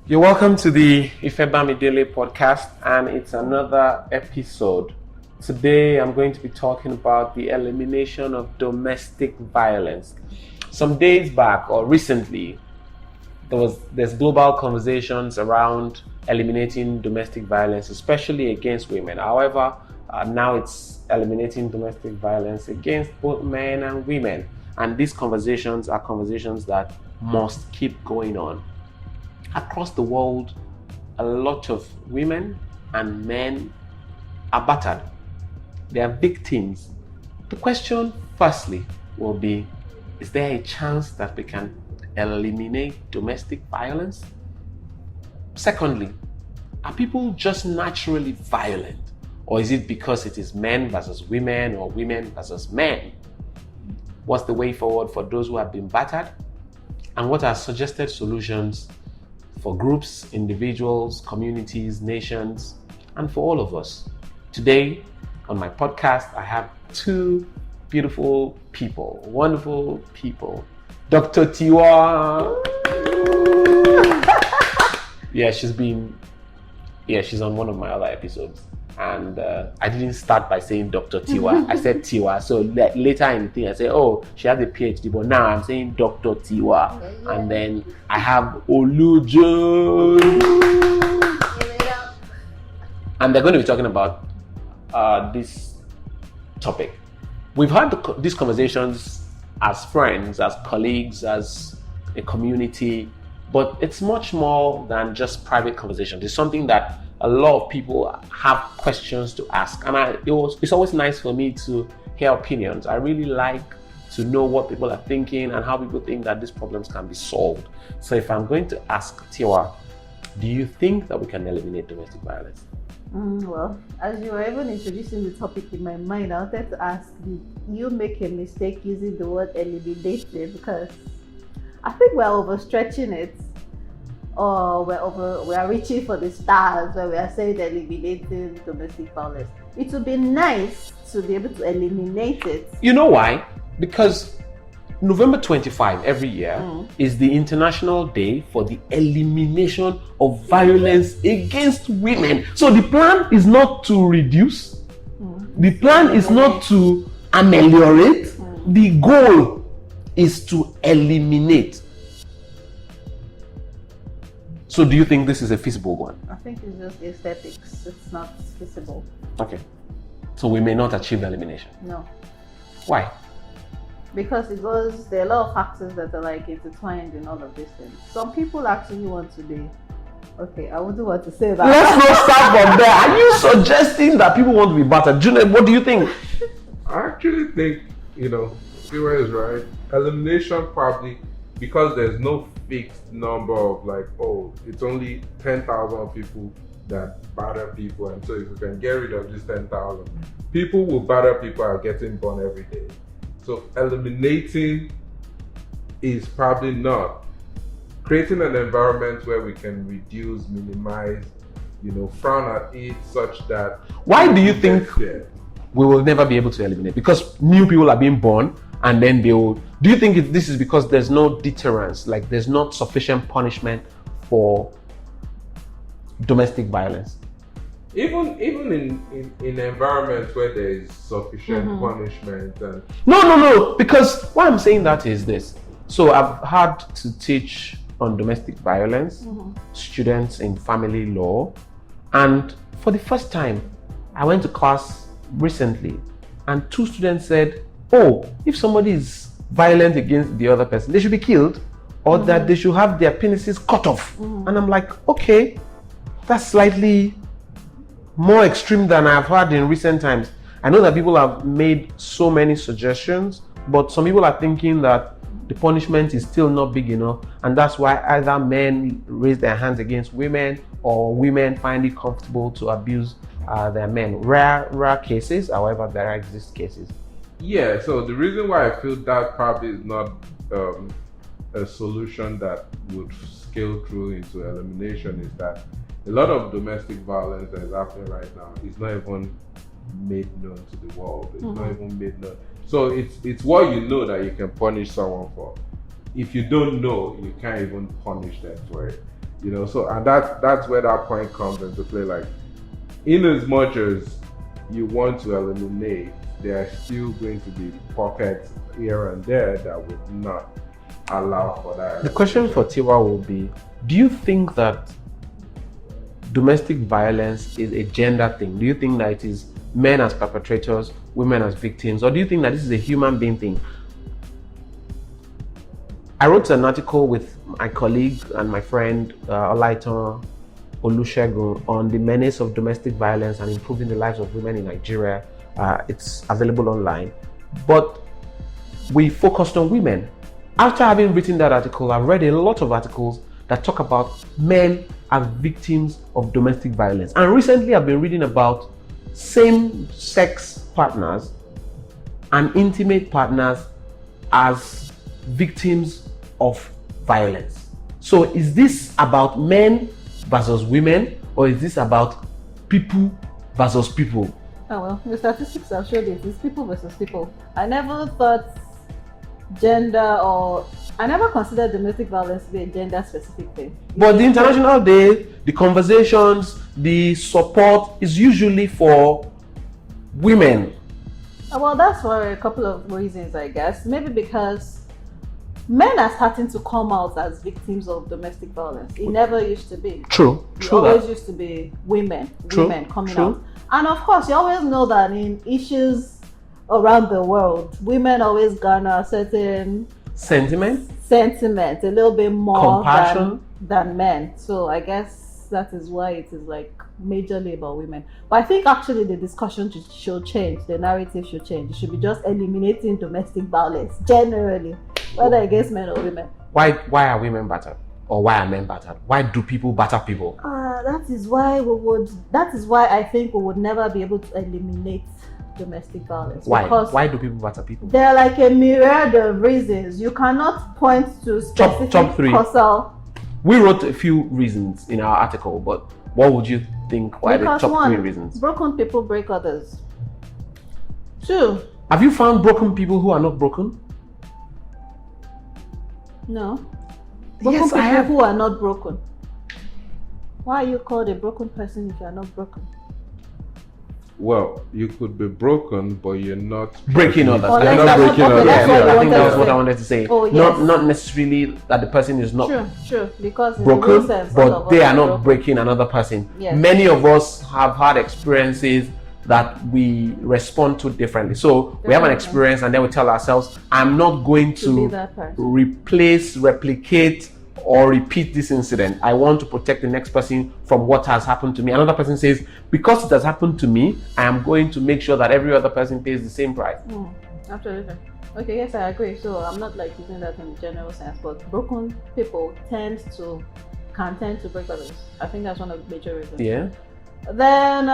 You're welcome to the Ife Bamidele podcast, and it's another episode. Today, I'm going to be talking about the elimination of domestic violence. Some days back, or recently, there's global conversations around eliminating domestic violence, especially against women. However, now it's eliminating domestic violence against both men and women, and these conversations are conversations that must keep going on. Across the world, a lot of women and men are battered. They are victims. The question, firstly, will be, is there a chance that we can eliminate domestic violence? Secondly, are people just naturally violent? Or is it because it is men versus women or women versus men? What's the way forward for those who have been battered? And what are suggested solutions for groups, individuals, communities, nations, and for all of us? Today, on my podcast, I have two beautiful people, wonderful people. Dr. Tiwa. She's on one of my other episodes. And I didn't start by saying Dr. Tiwa. I said Tiwa. So later in the thing, I said, oh, she has a PhD, but now I'm saying Dr. Tiwa. Yeah. And then I have Olujo. And they're going to be talking about this topic. We've had these conversations as friends, as colleagues, as a community, but it's much more than just private conversations. It's something that a lot of people have questions to ask, and it's always nice for me to hear opinions. I really like to know what people are thinking and how people think that these problems can be solved. So if I'm going to ask Tiwa, do you think that we can eliminate domestic violence? Well, as you were even introducing the topic in my mind, I wanted to ask you make a mistake using the word eliminated, because I think we're overstretching it, or we are reaching for the stars when we are saying eliminating domestic violence. It would be nice to be able to eliminate it. You know why? Because November 25 every year is the International Day for the Elimination of Violence Against Women. So the plan is not to reduce. The plan is not to ameliorate. The goal is to eliminate. So do you think this is a feasible one? I think it's just aesthetics. It's not feasible. Okay. So we may not achieve elimination? No. Why? Because there are a lot of factors that are like intertwined in all of these things. Some people actually want to be, okay, I wouldn't want to say that. Let's not start from there. Are you suggesting that people want to be battered? Junaid, what do you think? I actually think, Tiwa is right. Elimination probably, because there's no fixed number of it's only 10,000 people that batter people, and so if we can get rid of this 10,000, people will batter people are getting born every day. So eliminating is probably not. Creating an environment where we can reduce, minimize, frown at it such that... Why do you think we will never be able to eliminate? Because new people are being born, and then they will... Do you think this is because there's no deterrence, like there's not sufficient punishment for domestic violence? Even in environments where there is sufficient punishment and... No, because why I'm saying that is this. So I've had to teach on domestic violence, students in family law, and for the first time, I went to class recently, and two students said, oh, if somebody is violent against the other person, they should be killed, or that they should have their penises cut off. And I'm like, okay, that's slightly more extreme than I've heard in recent times. I know that people have made so many suggestions, but some people are thinking that the punishment is still not big enough, and that's why either men raise their hands against women or women find it comfortable to abuse their men. Rare cases, however, there exist cases. Yeah, so the reason why I feel that probably is not a solution that would scale through into elimination is that a lot of domestic violence that is happening right now is not even made known to the world. It's not even made known. So it's what you know that you can punish someone for. If you don't know, you can't even punish them for it. You know, so and that's where that point comes into play. Like, in as much as you want to eliminate, there are still going to be pockets here and there that would not allow for that. The question for Tiwa will be, do you think that domestic violence is a gender thing? Do you think that it is men as perpetrators, women as victims, or do you think that this is a human being thing? I wrote an article with my colleague and my friend Olaitan Olusegun on the menace of domestic violence and improving the lives of women in Nigeria. It's available online, but we focused on women. After having written that article, I've read a lot of articles that talk about men as victims of domestic violence. And recently I've been reading about same-sex partners and intimate partners as victims of violence. So is this about men versus women, or is this about people versus people? Oh well, the statistics have showed it's people versus people. I never thought I never considered domestic violence to be a gender specific thing. But the International Day, the conversations, the support is usually for women. Well, that's for a couple of reasons, I guess. Maybe because men are starting to come out as victims of domestic violence. It never used to be. True. It always used to be women coming out. And of course, you always know that in issues around the world, women always garner a certain sentiment, a little bit more compassion than men. So I guess that is why it is like majorly about women. But I think actually the discussion should change, the narrative should change. It should be just eliminating domestic violence generally, whether against men or women. Why are women battered? Or why are men battered? Why do people batter people? That is why I think we would never be able to eliminate domestic violence. Why? Because why do people batter people? there are like a myriad of reasons. You cannot point to specific top three. causal. We wrote a few reasons in our article, but what would you think? Why Because the top one, 3 reasons? broken people break others. 2, Have you found broken people who are not broken? no. Broken Yes, I people have. who are not broken. Why are you called a broken person if you are not broken? Well, you could be broken, but you're not Breaking others. Oh, I think that's that's what- okay, that's what I I think that wanted was to what say. I wanted to say. Oh, yes. Not necessarily that the person is not True. Because in the broken, real sense, all but of they us are not broken. breaking another person. Yes. Many of us have had experiences that we respond to differently. So we have an Definitely. experience and then we tell ourselves, I'm not going To be to that person. replace, replicate, or repeat this incident. I want to protect the next person from what has happened to me. Another person says, because it has happened to me, I am going to make sure that every other person pays the same price. Absolutely. Okay, yes, I agree. So I'm not like using that in a general sense, but broken people can tend to break others. I think that's one of the major reasons. Yeah. Then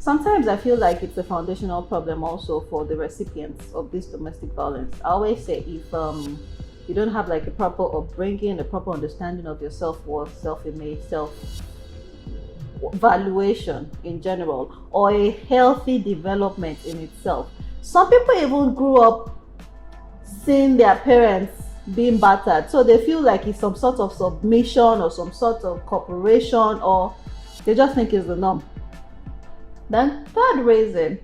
sometimes I feel like it's a foundational problem also for the recipients of this domestic violence. I always say if you don't have like a proper upbringing, a proper understanding of your self-worth, self-image, self-valuation in general, or a healthy development in itself. Some people even grew up seeing their parents being battered, so they feel like it's some sort of submission or some sort of cooperation, or they just think it's the norm. Then third reason,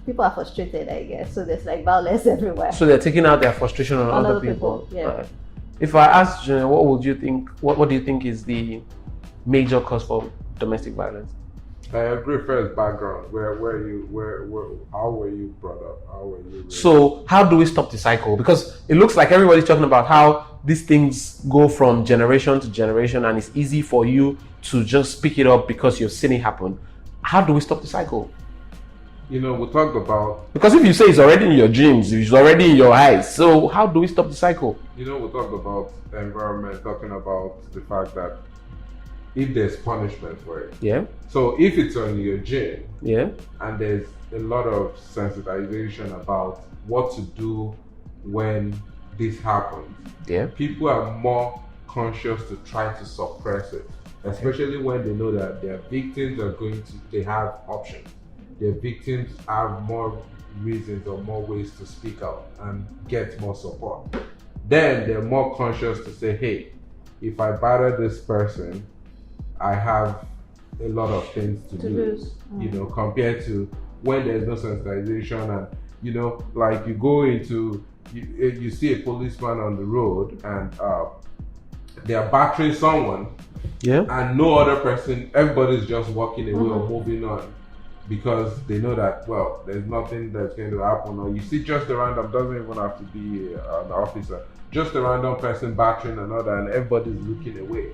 people are frustrated, I guess. So there's like violence everywhere. So they're taking out their frustration on other people. Yeah. If I asked Jenna, what would you think? What do you think is the major cause for domestic violence? I agree. First, background. How were you brought up? How were you raised? So how do we stop the cycle? Because it looks like everybody's talking about how these things go from generation to generation, and it's easy for you to just pick it up because you've seen it happen. How do we stop the cycle? We talked about. Because if you say it's already in your dreams, it's already in your eyes. So how do we stop the cycle? We talked about environment, talking about the fact that if there's punishment for it. Yeah. So if it's on your gene, Yeah. and there's a lot of sensitization about what to do when this happens, Yeah. people are more conscious to try to suppress it, especially when they know that their victims they have options. Their victims have more reasons or more ways to speak out and get more support. then they're more conscious to say, hey, if I batter this person, I have a lot of things to lose. You know, compared to when there's no sensitization, and you know, like you go into you see a policeman on the road and they are battering someone, and no other person, everybody's just walking away or moving on because they know that, well, there's nothing that's going to happen. Or you see just a random, doesn't even have to be an officer, just a random person battering another, and everybody's looking away.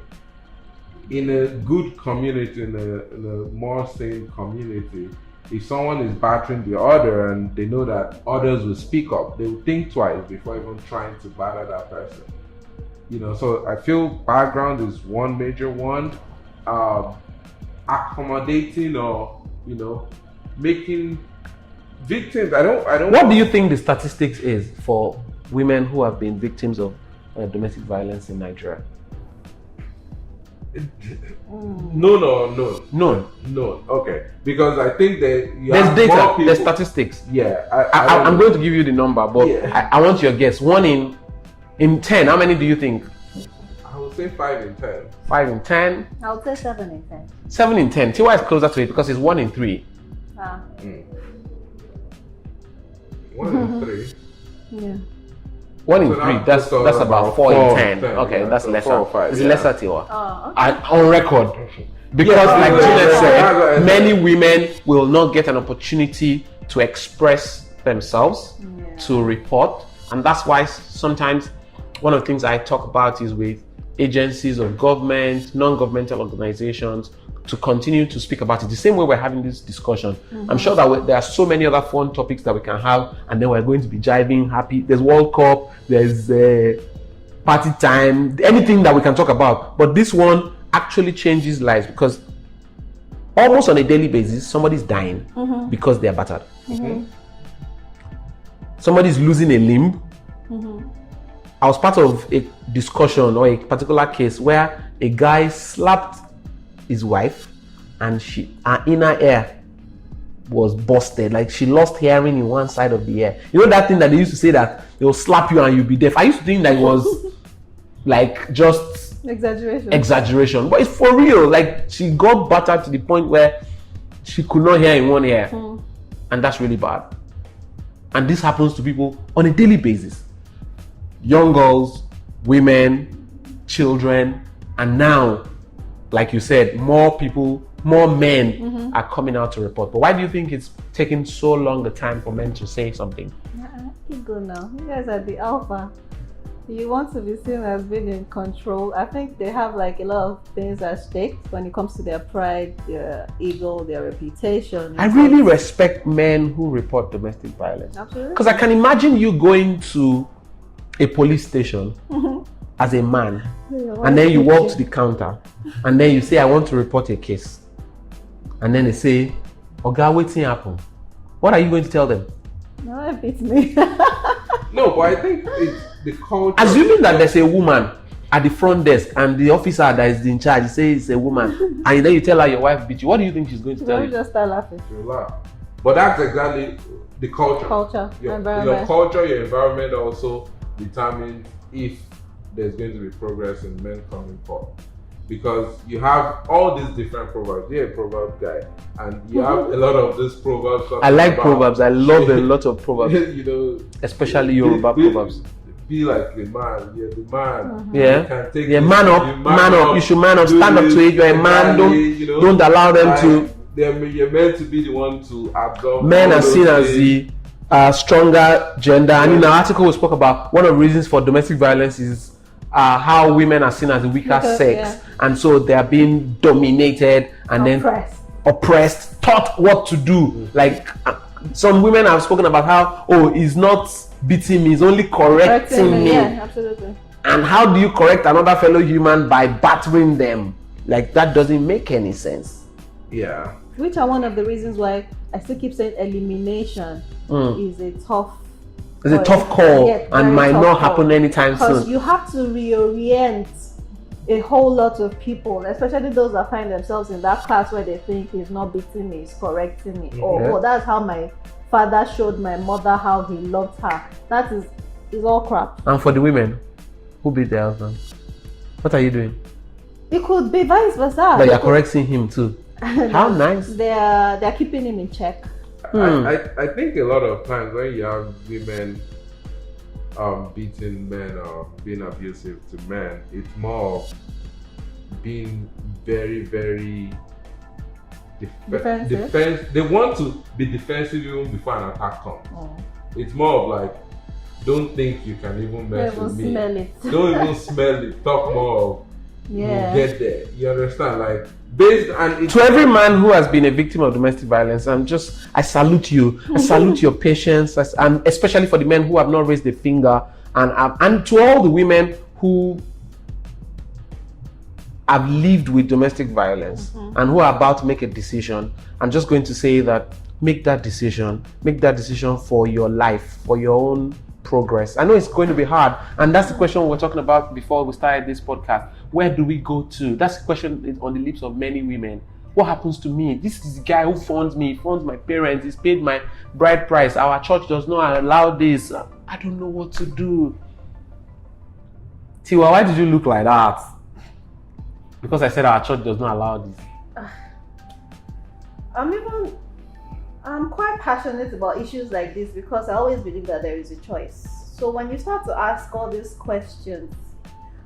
In a good community, in a more sane community, if someone is battering the other and they know that others will speak up, they will think twice before even trying to batter that person. You know, so I feel background is one major one. Accommodating, or you know, making victims. I don't. What do you think the statistics is for women who have been victims of domestic violence in Nigeria? No. Okay, because I think that there's data, there's statistics. Yeah, I'm going to give you the number, but I want your guess. 1 in 10. How many do you think? I would say 5 in 10. 5 in 10. I would say 7 in 10. 7 in 10. Tiwa is closer to it because it's 1 in 3. 1 in 3. Yeah. 1 in So 3. that- That's so about 4 in 10. Okay, Okay, that's so lesser. 4 or 5, It's yeah. lesser, Tiwa. Oh, okay. On record. Because like Juliet said, many women will not get an opportunity to express themselves, to report. And that's why sometimes one of the things I talk about is with agencies of government, non-governmental organizations, to continue to speak about it. The same way we're having this discussion. I'm sure that there are so many other fun topics that we can have, and then we're going to be jiving, happy. There's World Cup, there's party time, anything that we can talk about. But this one actually changes lives, because almost on a daily basis, somebody's dying because they're battered. Somebody's losing a limb. I was part of a discussion or a particular case where a guy slapped his wife and her inner ear was busted. Like she lost hearing in one side of the ear. You know that thing that they used to say that they'll slap you and you'll be deaf? I used to think that it was like just exaggeration, but it's for real. Like she got battered to the point where she could not hear in one ear, and that's really bad. And this happens to people on a daily basis. Young girls, women, children, and now, like you said, more people, more men are coming out to report. But why do you think it's taking so long the time for men to say something? Ego now. You guys are the alpha. You want to be seen as being in control. I think they have like a lot of things at stake when it comes to their pride, their ego, their reputation. I really respect men who report domestic violence. Absolutely. Because I can imagine you going to a police station as a man, and then you walk to the counter, and then you say, I want to report a case. And then they say, Oga, wetin happen? What are you going to tell them? No, it beats me. No, but I think it's the culture. Assuming that there's a woman at the front desk and the officer that is in charge says it's a woman, and then you tell her your wife beat you, what do you think she's going to tell you? Just start laughing. She'll laugh. But that's exactly the culture. Your culture, your environment also determines if there's going to be progress in men coming forward. Because you have all these different proverbs. You're a proverb guy, and you have a lot of these proverbs. I like proverbs. I love a lot of proverbs. You know, especially Yoruba proverbs. Be like the man. You're the man. Yeah. You can take man up. You should man up. Stand up to it. You're a man. Don't allow them to. You're meant to be the one to absorb. Men are seen as the stronger gender. And in the article we spoke about, one of the reasons for domestic violence is how women are seen as the weaker sex, and so they are being dominated and oppressed, taught what to do. Like some women have spoken about how, he's not beating me, he's only correcting me. Yeah, absolutely. And how do you correct another fellow human? By battering them? Like that doesn't make any sense. Yeah. Which are one of the reasons why I still keep saying elimination is a tough. It's a tough call, and might not happen anytime soon. Because you have to reorient a whole lot of people, especially those that find themselves in that class where they think he's not beating me, he's correcting me. Or that's how my father showed my mother how he loved her. That is is all crap. And for the women who beat their husband, what are you doing? It could be vice versa. But you're correcting him too. How nice. They're keeping him in check. I think a lot of times when you have women beating men or being abusive to men, it's more of being very, very Defensive? They want to be defensive even before an attack comes. Oh. It's more of like, don't think you can even mess with me. Smell it. Don't even smell it. Talk more of, Yeah. we'll get there. You understand? Like, based and To every man who has been a victim of domestic violence, I salute you. I salute your patience, and especially for the men who have not raised a finger, and to all the women who have lived with domestic violence and who are about to make a decision. I'm just going to say that make that decision for your life, for your own progress. I know it's going to be hard, and that's the question we were talking about before we started this podcast. Where do we go to? That's the question on the lips of many women. What happens to me? This is the guy who funds me, funds my parents, he's paid my bride price. Our church does not allow this. I don't know what to do. Tiwa, why did you look like that? Because I said our church does not allow this. I'm quite passionate about issues like this because I always believe that there is a choice. So when you start to ask all these questions,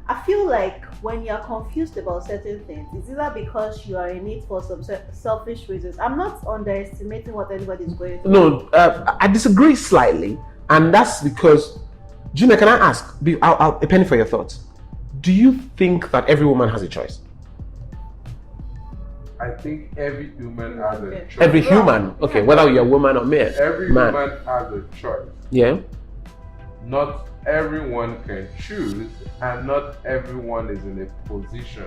I feel like when you're confused about certain things, it's either because you are in it for some selfish reasons. I'm not underestimating what anybody is going through. No, I disagree slightly, and that's because, Junior, can I ask, a penny for your thoughts. Do you think that every woman has a choice? I think every human has a choice. Every human, okay, whether you're a woman or man. Every man. human has a choice. Yeah. Not everyone can choose, and not everyone is in a position.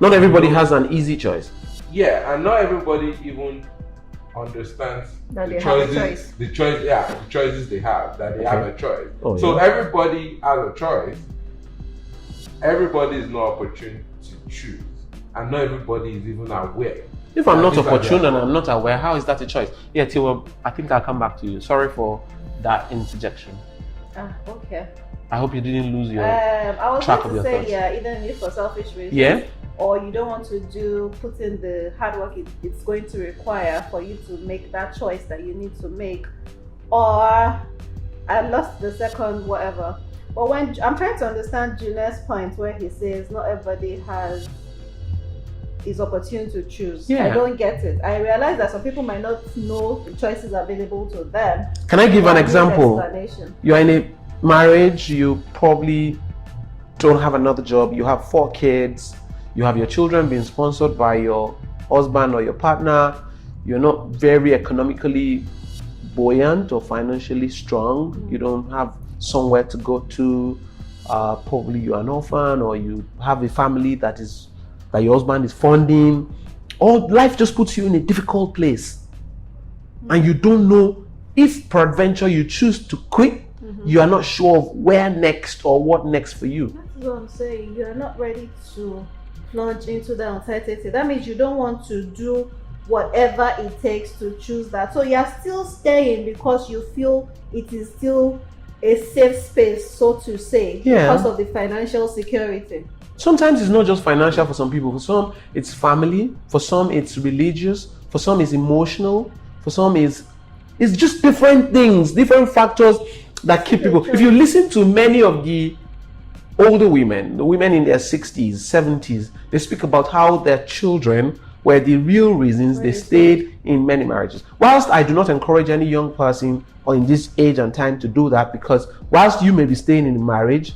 Not everybody has an easy choice. Yeah, and not everybody even understands That the they have a choices. choice. The choices they have. That they have a choice. Oh, so yeah. everybody has a choice. Everybody is not opportune to choose, and not everybody is even aware. If I'm not These are opportune their- and I'm not aware, how is that a choice? Yeah, Tiwa, I think I'll come back to you. Sorry for that interjection. Okay. I hope you didn't lose your I was track going of your to say, thoughts. yeah, either you for selfish reasons, Yeah. or you don't want to put in the hard work it's going to require for you to make that choice that you need to make, or I lost the second whatever. But when I'm trying to understand Junior's point where he says not everybody is opportune to choose. Yeah. I don't get it. I realize that some people might not know the choices available to them. Can I give an Or need example? explanation. You're in a marriage, you probably don't have another job, you have 4 kids, you have your children being sponsored by your husband or your partner, you're not very economically buoyant or financially strong, you don't have somewhere to go to, probably you're an orphan, or you have a family that your husband is funding, or life just puts you in a difficult place, and you don't know if peradventure you choose to quit. You are not sure of where next or what next for you. That's what I'm saying. You're not ready to plunge into the uncertainty. That means you don't want to do whatever it takes to choose that. So you're still staying because you feel it is still a safe space, so to say, Yeah. because of the financial security. Sometimes it's not just financial for some people. For some, it's family. For some, it's religious. For some, it's emotional. For some, it's just different things, different factors that keep people. If you listen to many of the older women, the women in their 60s, 70s, they speak about how their children were the real reasons they stayed in many marriages. Whilst I do not encourage any young person or in this age and time to do that, because whilst you may be staying in a marriage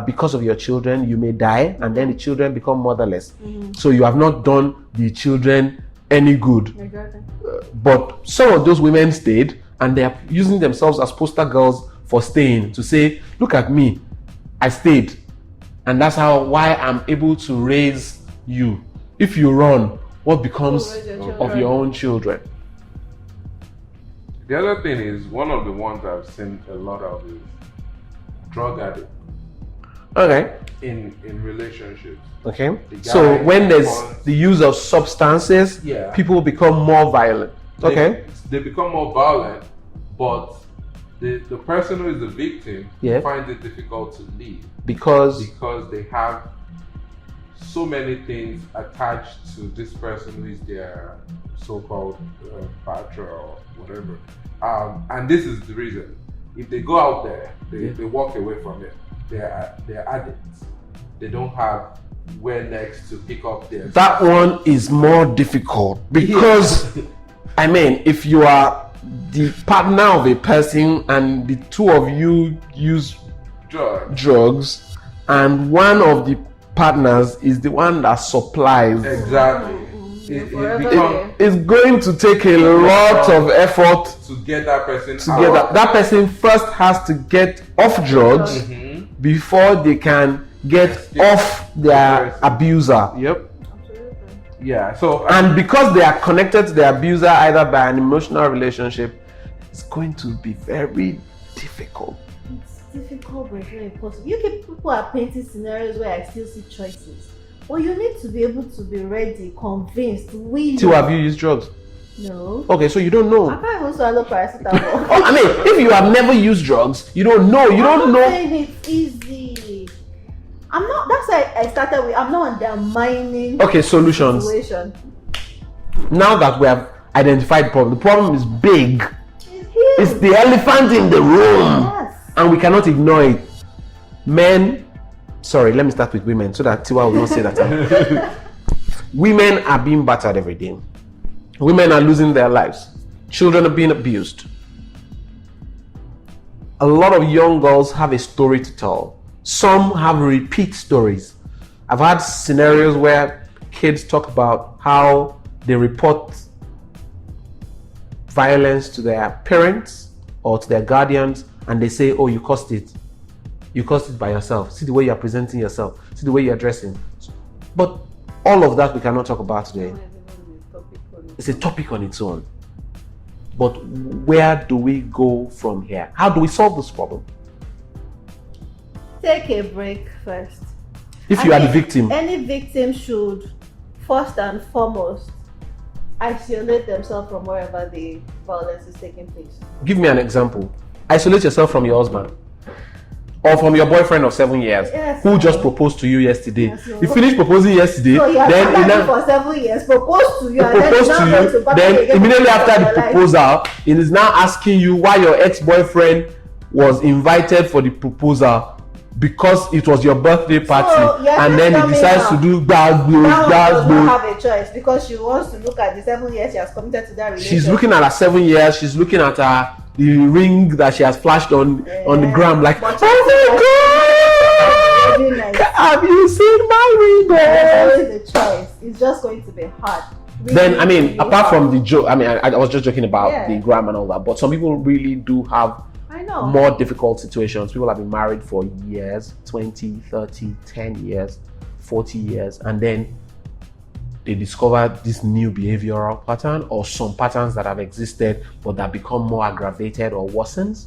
because of your children, you may die and then the children become motherless. So you have not done the children any good. Exactly. But some of those women stayed, and they are using themselves as poster girls for staying, to say, look at me, I stayed, and that's why I'm able to raise you. If you run, what becomes of your own children? The other thing is, one of the ones I've seen a lot of is drug addict Okay. in relationships. Okay. The So guy when there's wants- the use of substances, Yeah. people become more violent. Okay. They become more violent, but the person who is the victim Yeah. finds it difficult to leave because they have so many things attached to this person who is their so-called partner or whatever. And this is the reason. If they go out there, they walk away from it. They're addicts. They don't have where next to pick up their. that one is more difficult because I mean, if you are the partner of a person and the two of you use drugs and one of the partners is the one that supplies, Exactly. it's going to take a lot of effort To get that person to get that person first has to get off drugs before they can get off their abuser. Yep. Yeah. So And because they are connected to the abuser either by an emotional relationship, it's going to be very difficult. It's difficult, but it's very impossible. People are painting scenarios where I still see choices. But you need to be able to be ready, convinced, willing. Tiwa, have you used drugs? No. Okay, so you don't know. I can't even swallow paracetamol. Oh, I mean, if you have never used drugs, you don't know. You don't I'm not know. saying it's easy. I'm not. That's why I started with. I'm not undermining. Okay, solutions. Situation. Now that we have identified the problem is big. It's huge. It's the elephant in the room. Yes. And we cannot ignore it. Men, sorry, let me start with women so that Tiwa will not say that. Women are being battered every day. Women are losing their lives. Children are being abused. A lot of young girls have a story to tell. Some have repeat stories. I've had scenarios where kids talk about how they report violence to their parents or to their guardians, and they say, oh, you caused it. You caused it by yourself. See the way you're presenting yourself. See the way you're dressing. But all of that we cannot talk about today. It's a topic on its own. But where do we go from here? How do we solve this problem? Take a break first. If you are the victim, Any victim should first and foremost isolate themselves from wherever the violence is taking place. give me an example. Isolate yourself from your husband or from your boyfriend of 7 years who just proposed to you yesterday. Yes, He finished proposing yesterday, So you have then he been now for 7 years, proposed to you, and proposed then, to you, then immediately after the proposal, he is now asking you why your ex-boyfriend was invited for the proposal because it was your birthday party, and then he decides to do Now she does that. not have a choice because she wants to look at the 7 years she has committed to that relationship. She's looking at her 7 years. She's looking at her the ring that she has flashed on the gram, like, But oh my God, have you seen my ring? There's always a choice. It's just going to be hard. Really, Then I mean, really apart hard. from the joke, I mean, I was just joking about Yeah. the gram and all that, but some people really do have I know. more difficult situations. People have been married for years, 20, 30, 10 years, 40 years, and then they discover this new behavioral pattern or some patterns that have existed but that become more aggravated or worsens.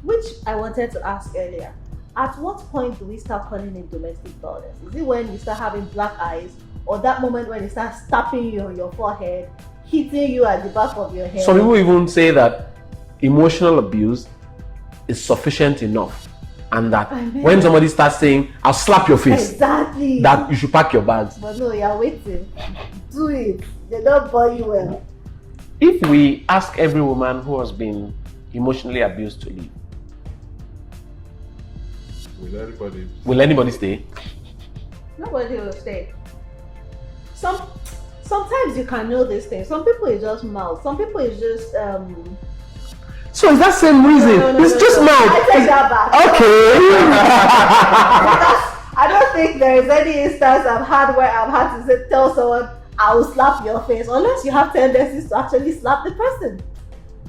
Which I wanted to ask earlier. At what point do we start calling it domestic violence? Is it when you start having black eyes, or that moment when they start stabbing you on your forehead, hitting you at the back of your head? Some people even say that emotional abuse is sufficient enough, and that when somebody starts saying, I'll slap your face, Exactly. that you should pack your bags. But no, you're waiting. Do it. They don't buy you well. If we ask every woman who has been emotionally abused to leave, will anybody stay? Nobody will stay. Sometimes you can know this thing. Some people is just mouth. Some people is just So is that same reason? It's just mouth. I take that back. Okay. I don't think there is any instance I've had where I've had to say, tell someone, I will slap your face, unless you have tendencies to actually slap the person.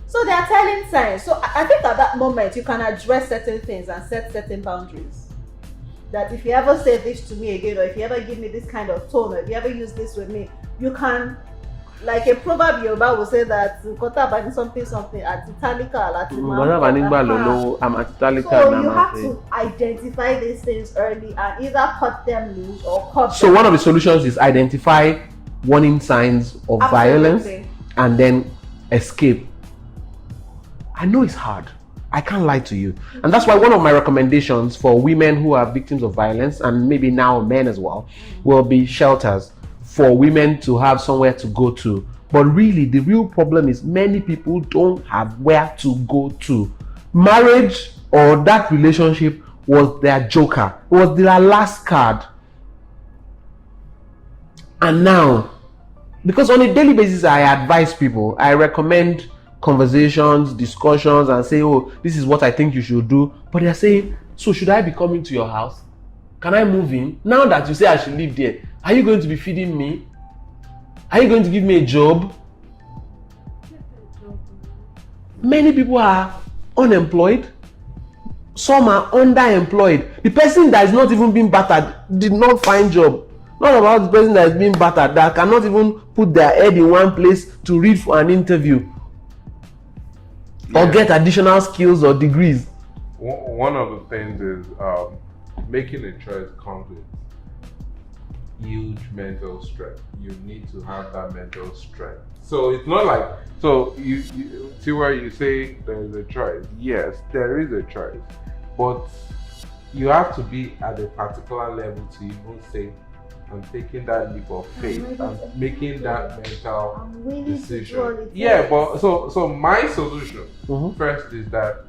So they are telling signs. So I think at that moment you can address certain things and set certain boundaries. That if you ever say this to me again, or if you ever give me this kind of tone, or if you ever use this with me, you can, like a proverb Yoruba will say that something at Italika. So you have to identify these things early and either cut them loose or cut So them. one of the solutions is identify warning signs of violence and then escape. I know it's hard. I can't lie to you. And that's why one of my recommendations for women who are victims of violence, and maybe now men as well, will be shelters for women to have somewhere to go to. But really, the real problem is many people don't have where to go to. Marriage or that relationship was their joker, it was their last card. And now, because on a daily basis I advise people, I recommend conversations, discussions, and say, oh, this is what I think you should do. But they're saying, so should I be coming to your house? Can I move in? Now that you say I should live there, are you going to be feeding me? Are you going to give me a job? Many people are unemployed. Some are underemployed. The person that is not even being battered did not find job. Not about the person that is being battered, that cannot even put their head in one place to read for an interview or get additional skills or degrees. One of the things is making a choice comes with huge mental strength. You need to have that mental strength. So it's not like, so you see where you say there is a choice. Yes, there is a choice, but you have to be at a particular level to even say, I'm taking that leap of faith. I'm making that mental decision. Yeah, but so my solution first is that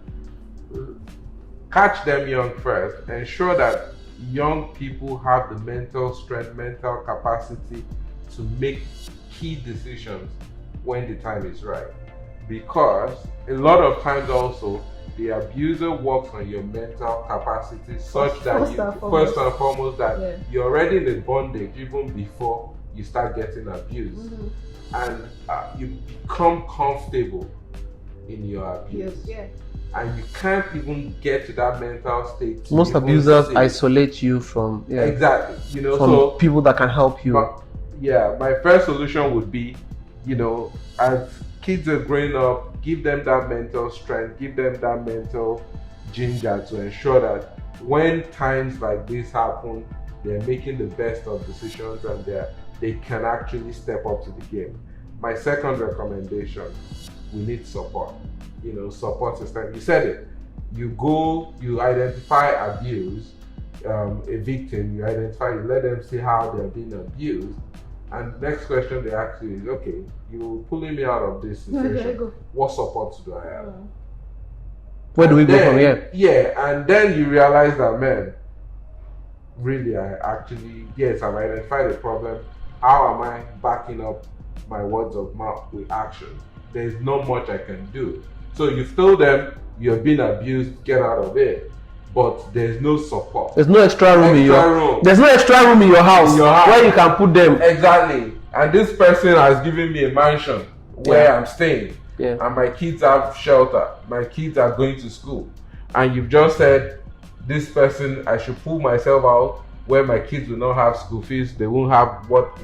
catch them young first. Ensure that young people have the mental strength, mental capacity to make key decisions when the time is right. Because a lot of times also, the abuser works on your mental capacity such that first and foremost that you're already in a bondage even before you start getting abused, and you become comfortable in your abuse, and you can't even get to that mental state. Most abusers isolate you from exactly, from so people that can help you. My first solution would be, as kids are growing up, give them that mental strength, give them that mental ginger to ensure that when times like this happen, they're making the best of decisions and they can actually step up to the game. My second recommendation, we need support. Support system. You said it. You identify abuse, a victim, you let them see how they're being abused. And next question they ask you is, okay, you're pulling me out of this situation. What support do I have? Where do we go from here? Yeah, and then you realize that, man, really, I've identified the problem. How am I backing up my words of mouth with action? There's not much I can do. So you've told them you're being abused, get out of it. But there's no support. There's no extra room in your There's no extra room in your house where you can put them. Exactly. And this person has given me a mansion where I'm staying. Yeah. And my kids have shelter. My kids are going to school. And you've just said, this person, I should pull myself out where my kids will not have school fees. They won't have what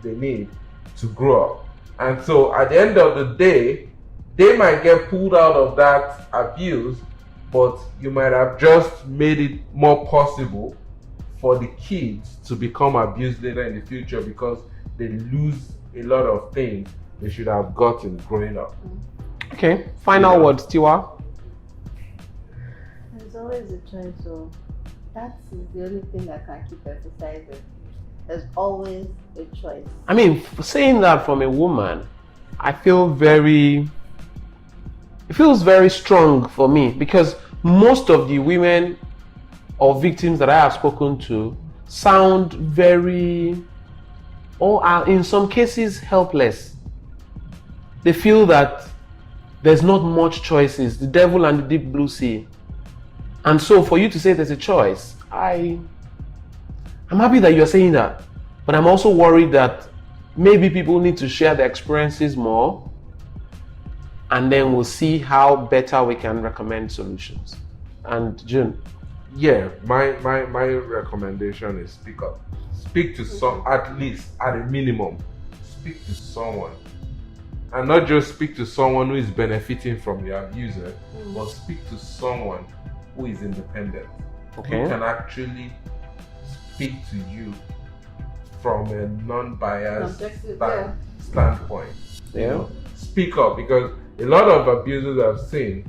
they need to grow up. And so at the end of the day, they might get pulled out of that abuse, but you might have just made it more possible for the kids to become abused later in the future because they lose a lot of things they should have gotten growing up. Okay, final words, Tiwa. There's always a choice, so that is the only thing I can keep emphasizing. There's always a choice. I mean, saying that from a woman, I feel it feels very strong for me, because most of the women or victims that I have spoken to sound very, or are in some cases helpless. They feel that there's not much choices, the devil and the deep blue sea. And so for you to say there's a choice, I'm happy that you're saying that, but I'm also worried that maybe people need to share their experiences more, and then we'll see how better we can recommend solutions. And June? Yeah, my recommendation is speak up. Speak to some, at least, at a minimum, speak to someone. And not just speak to someone who is benefiting from the abuser, but speak to someone who is independent. Okay. Who can actually speak to you from a non-biased standpoint. Yeah. Speak up, because a lot of abusers I've seen,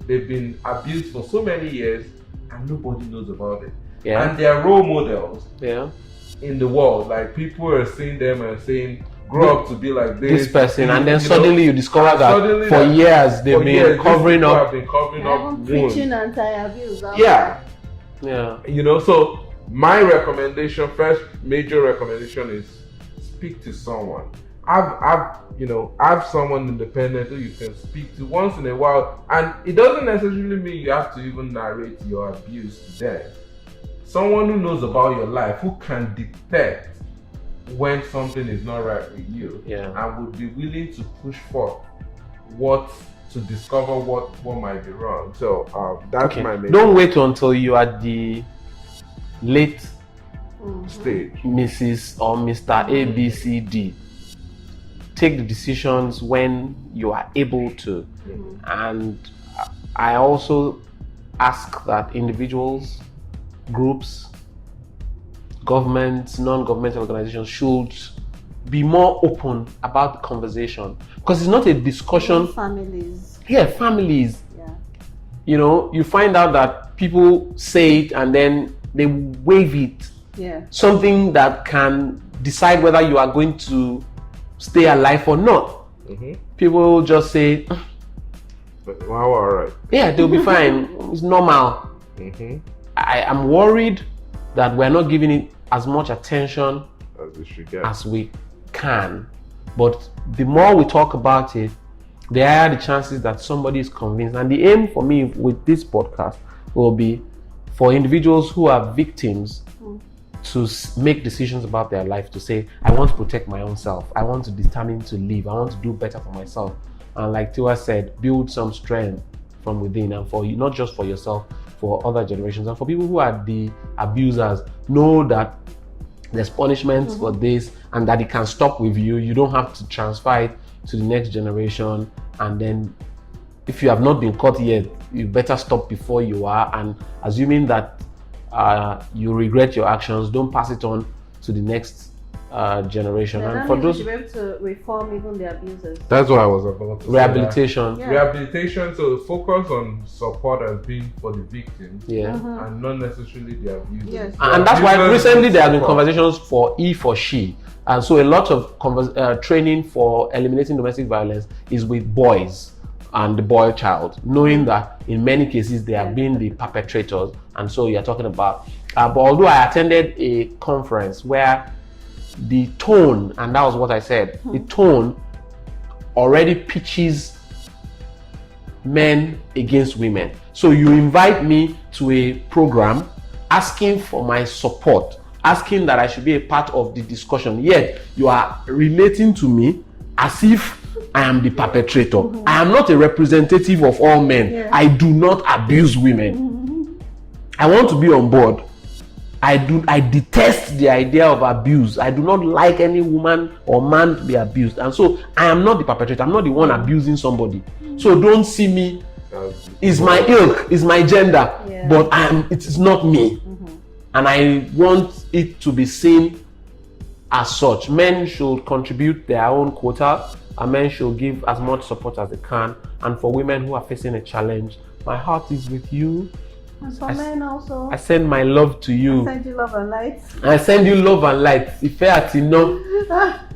they've been abused for so many years and nobody knows about it. Yeah. And they're role models Yeah. in the world. Like people are seeing them and saying, grow up to be like This person, and then you suddenly know, you discover and that suddenly for that years they've for been years, covering these people up. have been covering up I'm wounds. preaching anti-abuse. Yeah. Yeah. You know, so my recommendation, first major recommendation is speak to someone. Have someone independent who you can speak to once in a while, and it doesn't necessarily mean you have to even narrate your abuse to them. Someone who knows about your life, who can detect when something is not right with you, and would be willing to push forth to discover what might be wrong. So that's my main. Don't wait until you are the late stage, Mrs. or Mr. ABCD. Take the decisions when you are able to. And I also ask that individuals, groups, governments, non-governmental organizations should be more open about the conversation, because it's not a discussion. Families. Yeah, families. Yeah. You know, you find out that people say it and then they waive it. Yeah. Something that can decide whether you are going to stay alive or not. People just say, but wow, all right. Yeah, they'll be fine. It's normal. I am worried that we're not giving it as much attention as we can. But the more we talk about it, the higher the chances that somebody is convinced. And the aim for me with this podcast will be for individuals who are victims to make decisions about their life, to say, I want to protect my own self. I want to determine to live. I want to do better for myself. And like Tiwa said, build some strength from within, and for you, not just for yourself, for other generations. And for people who are the abusers, know that there's punishments for this, and that it can stop with you. You don't have to transfer it to the next generation. And then if you have not been caught yet, you better stop before you are. And assuming that you regret your actions, don't pass it on to the next generation. And for those, you should be able to reform even the abusers. That's what I was about to say. Rehabilitation. Rehabilitation. So focus on support as being for the victims, and not necessarily the abusers. Yes. And that's why recently there have been conversations for he for she, and so a lot of training for eliminating domestic violence is with boys and the boy child, knowing that in many cases they have been the perpetrators. And so you're talking about but although I attended a conference where the tone, and that was what I said, the tone already pitches men against women. So you invite me to a program asking for my support, asking that I should be a part of the discussion, yet you are relating to me as if I am the perpetrator. I am not a representative of all men. I do not abuse women. I want to be on board. I detest the idea of abuse. I do not like any woman or man to be abused. And so I am not the perpetrator. I'm not the one abusing somebody. So don't see me. It's my ilk, it's my gender, but it is not me. And I want it to be seen as such. Men should contribute their own quota, and men should give as much support as they can. And for women who are facing a challenge, my heart is with you. And for men also, I send my love to you. I send you love and light. I send you love and light. Ife Atino.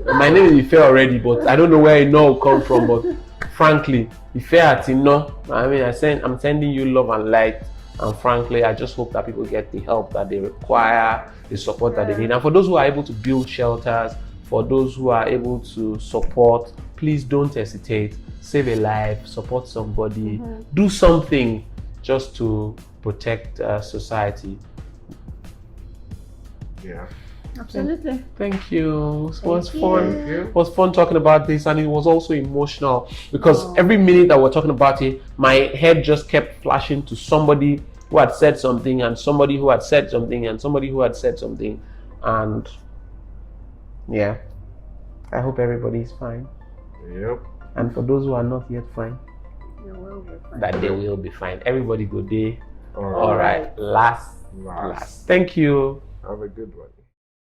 My name is Ife already, but I don't know where Ino will come from. But frankly, Ife Atino. I mean, I'm sending you love and light. And frankly, I just hope that people get the help that they require, the support that they need. And for those who are able to build shelters, for those who are able to support, please don't hesitate. Save a life, support somebody, do something just to protect society. Yeah. Absolutely. Thank you. It was fun. It was fun talking about this, and it was also emotional because every minute that we're talking about it, my head just kept flashing to somebody who had said something, and somebody who had said something, and somebody who had said something. And yeah, I hope everybody is fine. Yep. And for those who are not yet fine, that they will be fine. Everybody good day. All right. Last. Thank you. Have a good one.